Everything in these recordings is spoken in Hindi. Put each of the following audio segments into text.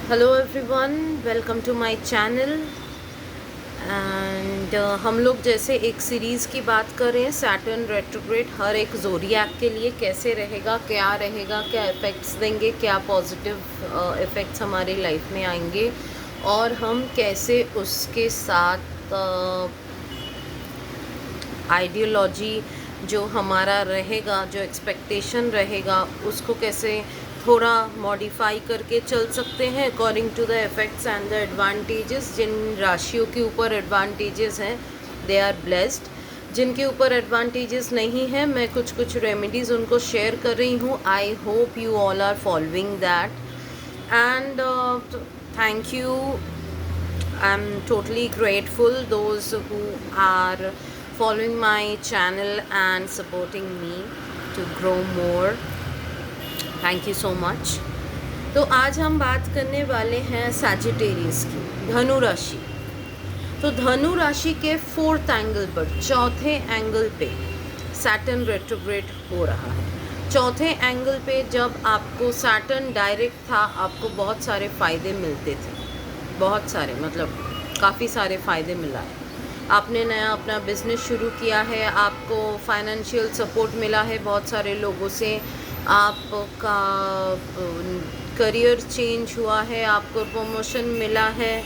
Hello everyone, welcome to my channel. And हम लोग जैसे एक सीरीज़ की बात करें, सैटर्न रेट्रोग्रेड हर एक ज़ोडिएक के लिए कैसे रहेगा, क्या इफ़ेक्ट्स देंगे, क्या पॉजिटिव इफ़ेक्ट्स हमारी लाइफ में आएंगे और हम कैसे उसके साथ आइडियोलॉजी जो हमारा रहेगा, जो एक्सपेक्टेशन रहेगा, उसको कैसे थोड़ा मॉडिफाई करके चल सकते हैं according to the effects and the advantages. जिन राशियों के ऊपर एडवांटेजेस हैं दे आर ब्लेस्ड, जिनके ऊपर एडवांटेजेस नहीं हैं मैं कुछ कुछ रेमेडीज़ उनको शेयर कर रही हूँ। I hope you all are following that and thank you. I'm totally grateful those who are following my channel and supporting me to grow more. Thank you so much. तो आज हम बात करने वाले हैं सैजिटेरियस की, धनु राशि। तो धनु राशि के फोर्थ एंगल पर, चौथे एंगल पे सैटर्न रेट्रोग्रेड हो रहा है। चौथे एंगल पे जब आपको सैटर्न डायरेक्ट था, आपको बहुत सारे फ़ायदे मिलते थे, बहुत सारे मतलब काफ़ी सारे फ़ायदे मिला है। आपने नया अपना बिज़नेस शुरू किया है, आपको फाइनेंशियल सपोर्ट मिला है बहुत सारे लोगों से, आपका करियर चेंज हुआ है, आपको प्रमोशन मिला है,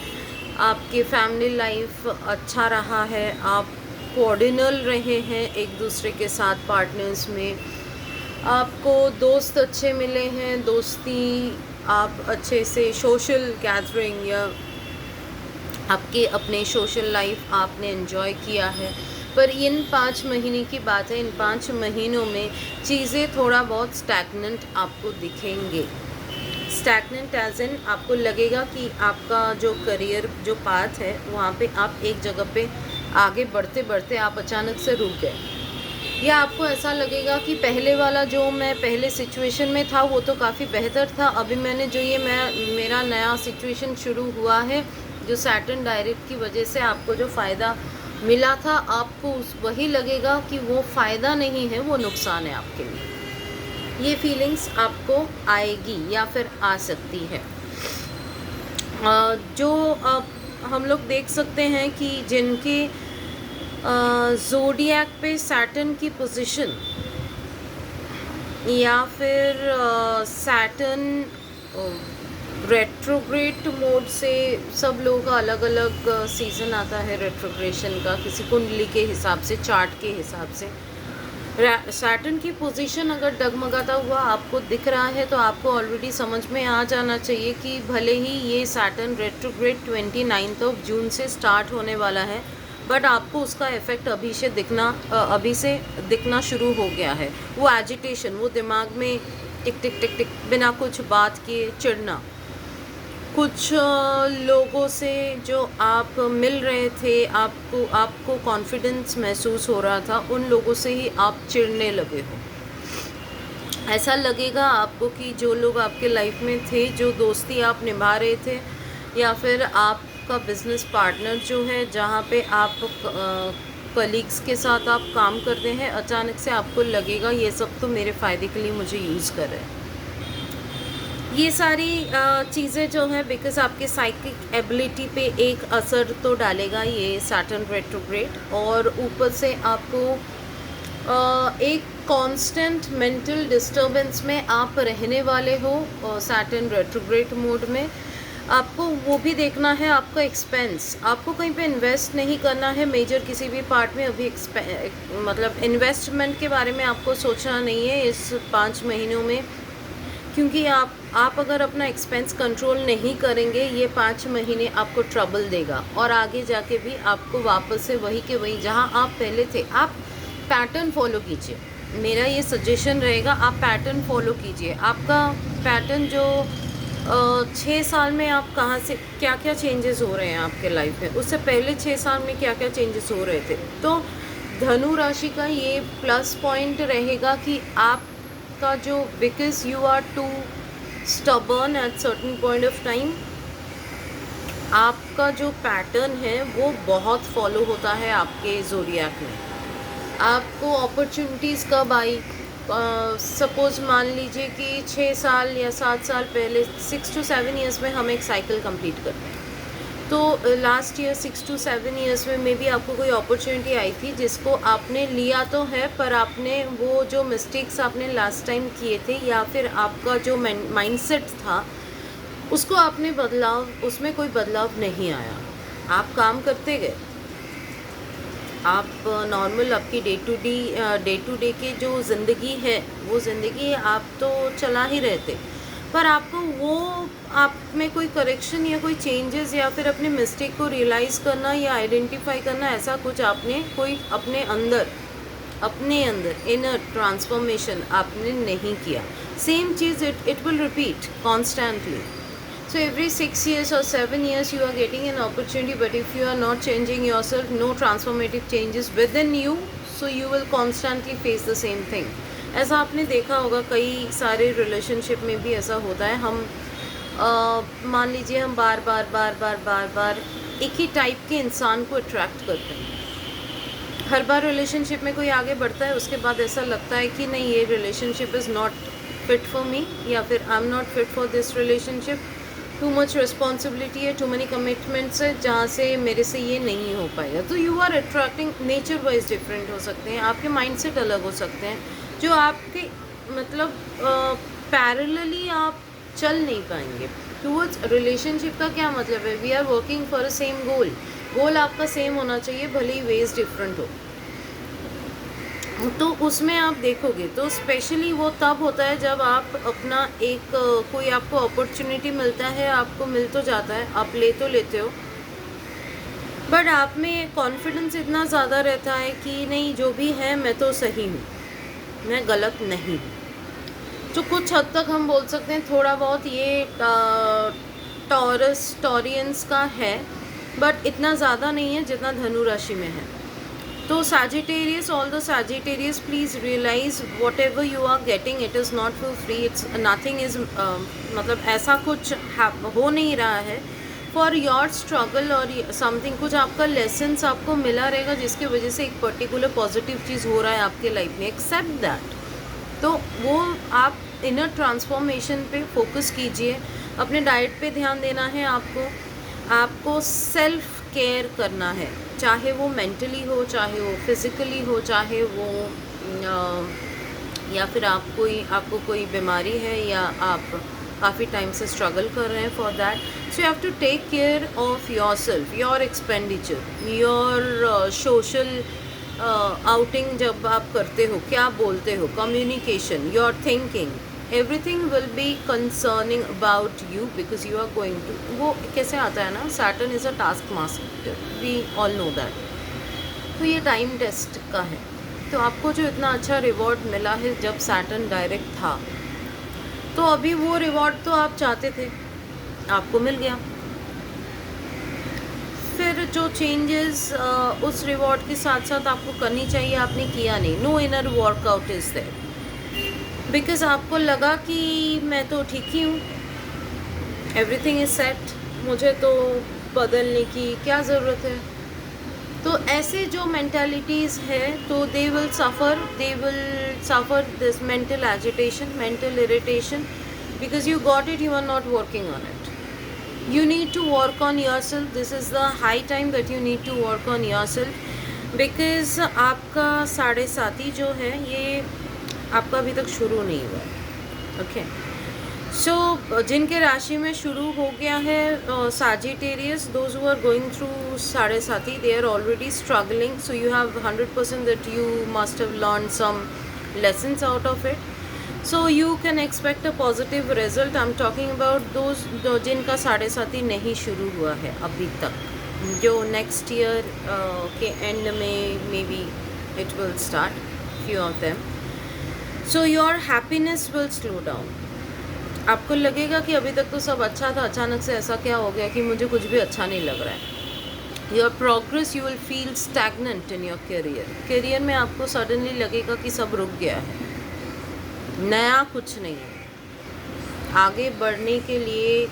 आपकी फैमिली लाइफ अच्छा रहा है, आप कोऑर्डिनल रहे हैं एक दूसरे के साथ पार्टनर्स में, आपको दोस्त अच्छे मिले हैं, दोस्ती आप अच्छे से सोशल गैदरिंग या आपके अपने सोशल लाइफ आपने एंजॉय किया है। पर इन 5 महीने की बात है, इन 5 महीनों में चीज़ें थोड़ा बहुत स्टैगनेंट आपको दिखेंगे। स्टैगनेंट एज इन आपको लगेगा कि आपका जो करियर जो पाथ है वहाँ पे आप एक जगह पे आगे बढ़ते बढ़ते आप अचानक से रुक गए, या आपको ऐसा लगेगा कि पहले वाला जो मैं पहले सिचुएशन में था वो तो काफ़ी बेहतर था, अभी मैंने जो ये मेरा नया सिचुएशन शुरू हुआ है जो सैटर्न डायरेक्ट की वजह से आपको जो फ़ायदा मिला था, आपको वही लगेगा कि वो फ़ायदा नहीं है, वो नुकसान है आपके लिए। ये फीलिंग्स आपको आएगी या फिर आ सकती है। जो हम लोग देख सकते हैं कि जिनके ज़ोडिएक पे सैटर्न की पोजीशन या फिर सैटर्न रेट्रोग्रेड मोड से, सब लोगों का अलग अलग सीज़न आता है रेट्रोग्रेशन का, किसी कुंडली के हिसाब से, चार्ट के हिसाब से। सैटर्न की पोजीशन अगर डगमगाता हुआ आपको दिख रहा है तो आपको ऑलरेडी समझ में आ जाना चाहिए कि भले ही ये सैटर्न रेट्रोग्रेड 29 जून से स्टार्ट होने वाला है, बट आपको उसका इफ़ेक्ट अभी से दिखना शुरू हो गया है। वो एजिटेशन, वो दिमाग में टिक टिक टिक टिक बिना कुछ बात किए चिढ़ना, कुछ लोगों से जो आप मिल रहे थे, आपको कॉन्फिडेंस महसूस हो रहा था, उन लोगों से ही आप चिढ़ने लगे हो। ऐसा लगेगा आपको कि जो लोग आपके लाइफ में थे, जो दोस्ती आप निभा रहे थे, या फिर आपका बिजनेस पार्टनर जो है, जहाँ पे आप कलीग्स के साथ आप काम करते हैं, अचानक से आपको लगेगा ये सब तो मेरे फ़ायदे के लिए मुझे यूज़ कर रहे हैं। ये सारी चीज़ें जो हैं, बिकॉज आपके साइकिक एबिलिटी पे एक असर तो डालेगा ये सैटर्न रेट्रोग्रेड, और ऊपर से आपको एक कांस्टेंट मेंटल डिस्टर्बेंस में आप रहने वाले हो सैटर्न रेट्रोग्रेड मोड में। आपको वो भी देखना है, आपका एक्सपेंस, आपको कहीं पे इन्वेस्ट नहीं करना है मेजर किसी भी पार्ट में अभी। मतलब इन्वेस्टमेंट के बारे में आपको सोचना नहीं है इस 5 महीनों में, क्योंकि आप अगर अपना एक्सपेंस कंट्रोल नहीं करेंगे, ये 5 महीने आपको ट्रबल देगा, और आगे जाके भी आपको वापस से वही के वही जहाँ आप पहले थे। आप पैटर्न फॉलो कीजिए, मेरा ये सजेशन रहेगा, आप पैटर्न फॉलो कीजिए। आपका पैटर्न जो 6 साल में आप कहाँ से क्या क्या चेंजेस हो रहे हैं आपके लाइफ में, उससे पहले 6 साल में क्या क्या चेंजेस हो रहे थे। तो धनु राशि का ये प्लस पॉइंट रहेगा कि आप का जो, because you are too stubborn at certain point of time, आपका जो पैटर्न है वो बहुत फॉलो होता है आपके ज़ोडिएक में। आपको अपॉर्चुनिटीज़ कब आई, सपोज़ मान लीजिए कि 6 साल या 7 साल पहले 6 to 7 ईयर्स में हम एक साइकिल कंप्लीट करते हैं। तो लास्ट ईयर 6 to 7 ईयर्स में मे बी आपको कोई अपॉर्चुनिटी आई थी जिसको आपने लिया तो है, पर आपने वो जो मिस्टेक्स आपने लास्ट टाइम किए थे या फिर आपका जो माइंडसेट था उसको आपने उसमें कोई बदलाव नहीं आया। आप काम करते गए, आप नॉर्मल आपकी डे टू डे की जो ज़िंदगी है वो ज़िंदगी आप तो चला ही रहे थे, पर आपको वो आप में कोई करेक्शन या कोई चेंजेस या फिर अपने मिस्टेक को रियलाइज़ करना या आइडेंटिफाई करना, ऐसा कुछ आपने कोई अपने अंदर इनर ट्रांसफॉर्मेशन आपने नहीं किया। Same cheese it will repeat constantly. So every 6 years or 7 years you are getting an opportunity, but if you are not changing yourself, no transformative changes within you, so you will constantly face the same thing. ऐसा आपने देखा होगा कई सारे रिलेशनशिप में भी ऐसा होता है। हम मान लीजिए हम बार बार एक ही टाइप के इंसान को अट्रैक्ट करते हैं। हर बार रिलेशनशिप में कोई आगे बढ़ता है, उसके बाद ऐसा लगता है कि नहीं, ये relationship is not fit for me, या फिर I am not fit for this relationship, too much responsibility है, टू मनी कमिटमेंट्स है, जहाँ से मेरे से ये नहीं हो पाएगा। तो you are attracting, nature wise different हो सकते हैं, आपके माइंडसेट अलग हो सकते हैं, जो आपके मतलब पैरेलली आप चल नहीं पाएंगे टूवर्ड्स रिलेशनशिप। का क्या मतलब है? We are working for a same goal आपका सेम होना चाहिए, भले ही वेज डिफरेंट हो। तो उसमें आप देखोगे तो स्पेशली वो तब होता है जब आप अपना एक कोई आपको अपॉर्चुनिटी मिलता है, आपको मिल तो जाता है, आप ले तो लेते हो, बट आप में कॉन्फिडेंस इतना ज़्यादा रहता है कि नहीं, जो भी है मैं तो सही हूँ, मैं गलत नहीं हूँ। जो कुछ हद तक हम बोल सकते हैं थोड़ा बहुत ये टॉरियंस का है, बट इतना ज़्यादा नहीं है जितना धनु राशि में है। तो Sagittarius, all the Sagittarius, please realize whatever you are getting, it is not for free. It's nothing is मतलब ऐसा कुछ हो नहीं रहा है for your struggle और something, कुछ आपका lessons आपको मिला रहेगा जिसकी वजह से एक particular positive चीज़ हो रहा है आपके लाइफ में। Accept that. तो वो आप inner transformation पे फोकस कीजिए, अपने डाइट पे ध्यान देना है, आपको सेल्फ केयर करना है, चाहे वो मेंटली हो, चाहे वो फिज़िकली हो, चाहे वो या फिर आपको कोई बीमारी है या आप काफ़ी टाइम से स्ट्रगल कर रहे हैं for that. So you have to take care of your self, your expenditure, your social outing जब आप करते हो, क्या बोलते हो, communication, your thinking, everything will be concerning about you because you are going to, वो कैसे आता है ना, Saturn is a task master, we all know that. तो ये टाइम टेस्ट का है। तो आपको जो इतना अच्छा रिवॉर्ड मिला है जब Saturn डायरेक्ट था, तो अभी वो रिवॉर्ड तो आप चाहते थे, आपको मिल गया। फिर जो चेंजेस उस रिवॉर्ड के साथ साथ आपको करनी चाहिए, आपने किया नहीं। No inner workout is there, because आपको लगा कि मैं तो ठीक ही हूँ, एवरीथिंग इज़ सेट, मुझे तो बदलने की क्या ज़रूरत है। तो ऐसे जो मेंटालिटीज़ है तो they will suffer this mental agitation, mental irritation, because you got it, you are not working on it. You need to work on yourself. This is the high time that you need to work on yourself, because आपका 7.5 जो है ये आपका अभी तक शुरू नहीं हुआ है। ओके, सो जिनके राशि में शुरू हो गया है Sagittarius, those who are going through 7.5, they are already struggling, so you have 100% that you must have learned some lessons out of it. So you can expect a positive result. I'm talking about those जिनका 7.5 नहीं शुरू हुआ है अभी तक, जो नेक्स्ट ईयर के एंड में may be it will start, few of them. So your happiness will slow down. आपको लगेगा कि अभी तक तो सब अच्छा था, अचानक से ऐसा क्या हो गया कि मुझे कुछ भी अच्छा नहीं लग रहा है। Your progress, you will feel stagnant in your career. Career में आपको सडनली लगेगा कि सब रुक गया है, नया कुछ नहीं है। आगे बढ़ने के लिए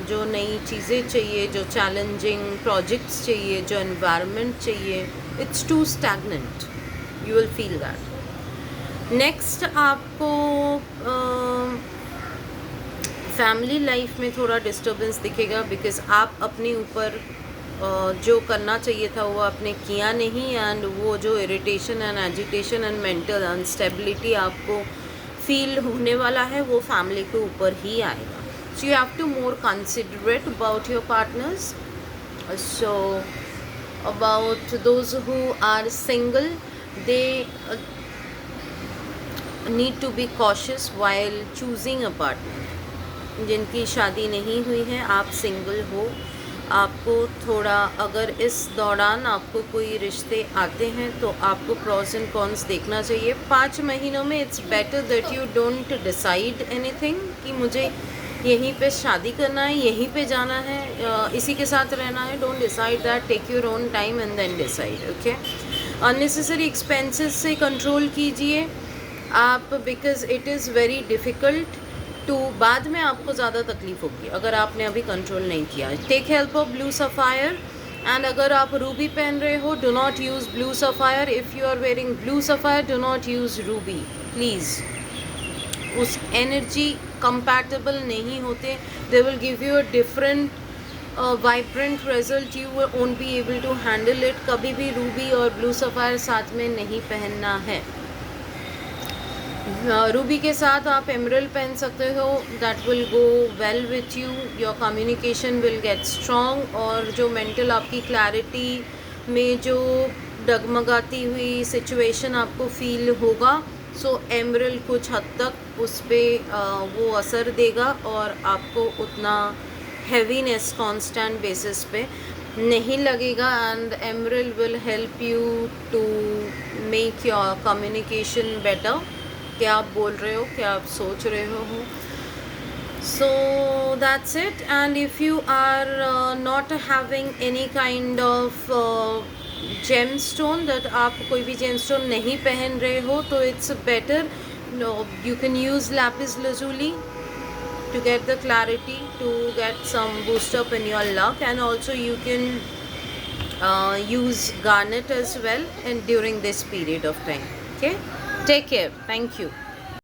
जो नई चीज़ें चाहिए, जो चैलेंजिंग प्रोजेक्ट्स चाहिए, जो एनवायरनमेंट चाहिए, it's too stagnant, you will feel that. Next आपको फैमिली लाइफ में थोड़ा डिस्टर्बेंस दिखेगा, बिकॉज आप अपने ऊपर जो करना चाहिए था वो आपने किया नहीं, एंड वो जो irritation and agitation and mental unstability आपको फील होने वाला है वो फैमिली के ऊपर ही आएगा. So you have to more considerate about your partners. So about those who are single, they need to be cautious while choosing a partner. जिनकी शादी नहीं हुई है, आप सिंगल हो, आपको थोड़ा, अगर इस दौरान आपको कोई रिश्ते आते हैं तो आपको प्रॉस एंड कॉन्स देखना चाहिए. 5 महीनों में it's better that you don't decide anything कि मुझे यहीं पे शादी करना है, यहीं पे जाना है, इसी के साथ रहना है. Don't decide that, take your own time and then decide. Okay, unnecessary expenses से कंट्रोल कीजिए आप, because it is very difficult to, बाद में आपको ज़्यादा तकलीफ होगी अगर आपने अभी कंट्रोल नहीं किया. Take help of blue sapphire. And अगर आप रूबी पहन रहे हो, do not use blue sapphire. If you are wearing blue sapphire, do not use ruby please. उस एनर्जी कंपैटिबल नहीं होते. They will give you a different vibrant result. You won't be able to handle it. कभी भी रूबी और ब्लू सफ़ायर साथ में नहीं पहनना है. रूबी के साथ आप एमरल्ड पहन सकते हो. That will go well with you. Your communication will get strong. और जो मेंटल आपकी क्लैरिटी में जो डगमगाती हुई सिचुएशन आपको फील होगा, सो एमरल्ड कुछ हद तक उस पर वो असर देगा और आपको उतना हैवीनेस कांस्टेंट बेसिस पे नहीं लगेगा. And emerald will help you to make your communication better. क्या आप बोल रहे हो, क्या आप सोच रहे हो. So that's it. And if you are not having any kind of gemstone, that आप कोई भी जेम स्टोन नहीं पहन रहे हो, तो it's better you can use Lapis lazuli to get the clarity, to get some boost up in your luck. And also you can use garnet as well and during this period of time. Okay, take care. Thank you.